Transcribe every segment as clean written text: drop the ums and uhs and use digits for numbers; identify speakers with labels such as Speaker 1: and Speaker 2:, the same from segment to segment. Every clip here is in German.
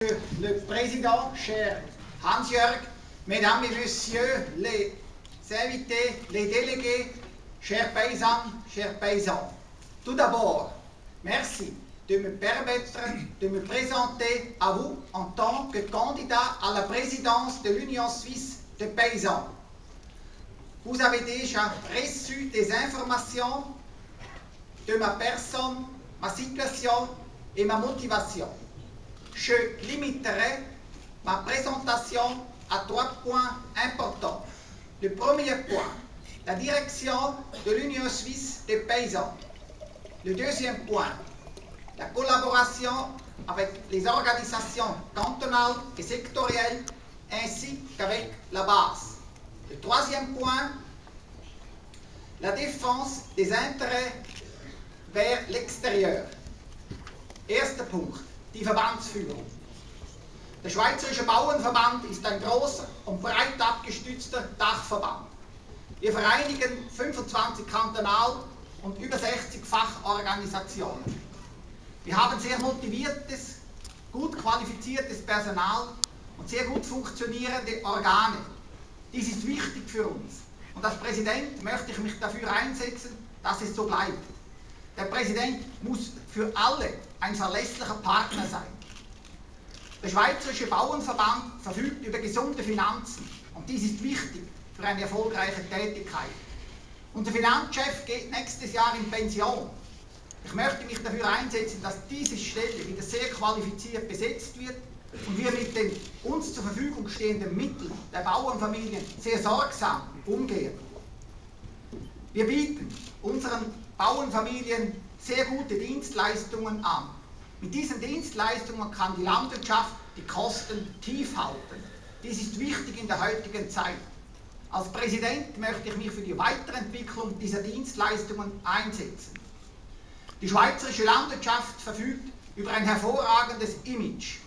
Speaker 1: Le Président, cher Hans-Jörg, Mesdames et Messieurs les invités, les délégués, chers paysans, chers paysans. Tout d'abord, merci de me permettre de me présenter à vous en tant que candidat à la présidence de l'Union suisse des paysans. Vous avez déjà reçu des informations de ma personne, ma situation et ma motivation. Je limiterai ma présentation à 3 points importants. Le premier point, la direction de l'Union suisse des paysans. Le deuxième point, la collaboration avec les organisations cantonales et sectorielles ainsi qu'avec la base. Le troisième point, la défense des intérêts vers l'extérieur. Erster Punkt, die Verbandsführung. Der Schweizerische Bauernverband ist ein großer und breit abgestützter Dachverband. Wir vereinigen 25 Kantonal- und über 60 Fachorganisationen. Wir haben sehr motiviertes, gut qualifiziertes Personal und sehr gut funktionierende Organe. Dies ist wichtig für uns. Und als Präsident möchte ich mich dafür einsetzen, dass es so bleibt. Der Präsident muss für alle ein verlässlicher Partner sein. Der Schweizerische Bauernverband verfügt über gesunde Finanzen und dies ist wichtig für eine erfolgreiche Tätigkeit. Unser Finanzchef geht nächstes Jahr in Pension. Ich möchte mich dafür einsetzen, dass diese Stelle wieder sehr qualifiziert besetzt wird und wir mit den uns zur Verfügung stehenden Mitteln der Bauernfamilien sehr sorgsam umgehen. Wir bieten unseren Bauernfamilien sehr gute Dienstleistungen an. Mit diesen Dienstleistungen kann die Landwirtschaft die Kosten tief halten. Dies ist wichtig in der heutigen Zeit. Als Präsident möchte ich mich für die Weiterentwicklung dieser Dienstleistungen einsetzen. Die schweizerische Landwirtschaft verfügt über ein hervorragendes Image.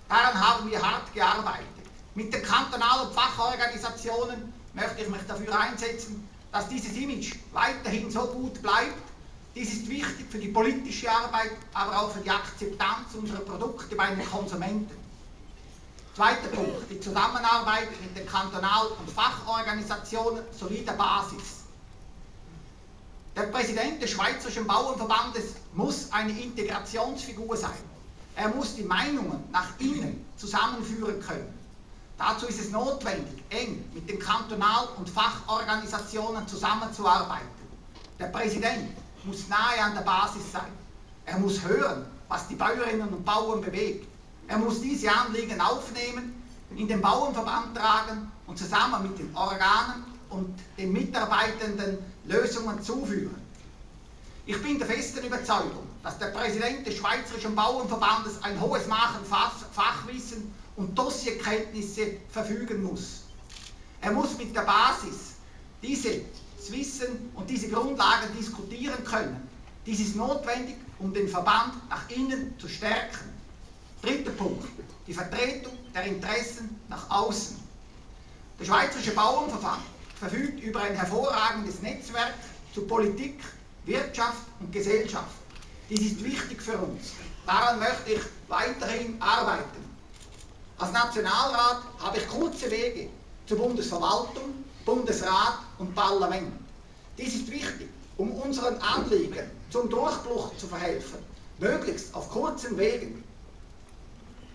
Speaker 1: Daran haben wir hart gearbeitet. Mit den kantonalen Fachorganisationen möchte ich mich dafür einsetzen, dass dieses Image weiterhin so gut bleibt. Dies ist wichtig für die politische Arbeit, aber auch für die Akzeptanz unserer Produkte bei den Konsumenten. Zweiter Punkt, die Zusammenarbeit mit den Kantonal- und Fachorganisationen sowie der Basis. Der Präsident des Schweizerischen Bauernverbandes muss eine Integrationsfigur sein. Er muss die Meinungen nach innen zusammenführen können. Dazu ist es notwendig, eng mit den Kantonal- und Fachorganisationen zusammenzuarbeiten. Der Präsident muss nahe an der Basis sein. Er muss hören, was die Bäuerinnen und Bauern bewegt. Er muss diese Anliegen aufnehmen, in den Bauernverband tragen und zusammen mit den Organen und den Mitarbeitenden Lösungen zuführen. Ich bin der festen Überzeugung, dass der Präsident des Schweizerischen Bauernverbandes ein hohes Maß an Fachwissen und Dossierkenntnisse verfügen muss. Er muss mit der Basis dieses Wissen und diese Grundlagen diskutieren können. Dies ist notwendig, um den Verband nach innen zu stärken. Dritter Punkt, die Vertretung der Interessen nach außen. Der Schweizerische Bauernverband verfügt über ein hervorragendes Netzwerk zu Politik, Wirtschaft und Gesellschaft. Dies ist wichtig für uns. Daran möchte ich weiterhin arbeiten. Als Nationalrat habe ich kurze Wege zur Bundesverwaltung, Bundesrat und Parlament. Dies ist wichtig, um unseren Anliegen zum Durchbruch zu verhelfen, möglichst auf kurzen Wegen.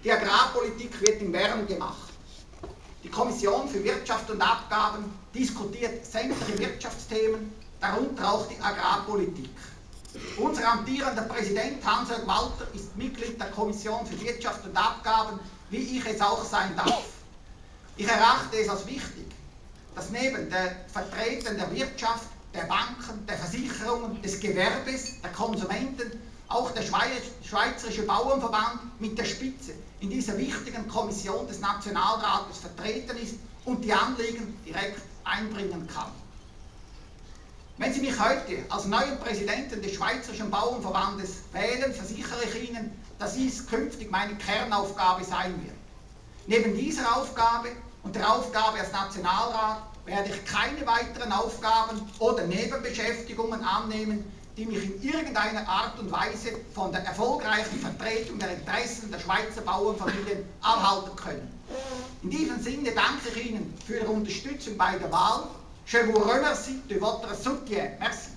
Speaker 1: Die Agrarpolitik wird in Bern gemacht. Die Kommission für Wirtschaft und Abgaben diskutiert sämtliche Wirtschaftsthemen, darunter auch die Agrarpolitik. Unser amtierender Präsident Hans-Jörg Walter ist Mitglied der Kommission für Wirtschaft und Abgaben, wie ich es auch sein darf. Ich erachte es als wichtig, dass neben der Vertretung der Wirtschaft, der Banken, der Versicherungen, des Gewerbes, der Konsumenten auch der Schweizerische Bauernverband mit der Spitze in dieser wichtigen Kommission des Nationalrates vertreten ist und die Anliegen direkt einbringen kann. Wenn Sie mich heute als neuen Präsidenten des Schweizerischen Bauernverbandes wählen, versichere ich Ihnen, dass dies künftig meine Kernaufgabe sein wird. Neben dieser Aufgabe und der Aufgabe als Nationalrat werde ich keine weiteren Aufgaben oder Nebenbeschäftigungen annehmen, die mich in irgendeiner Art und Weise von der erfolgreichen Vertretung der Interessen der Schweizer Bauernfamilien abhalten können. In diesem Sinne danke ich Ihnen für Ihre Unterstützung bei der Wahl. Je vous remercie de votre soutien. Merci.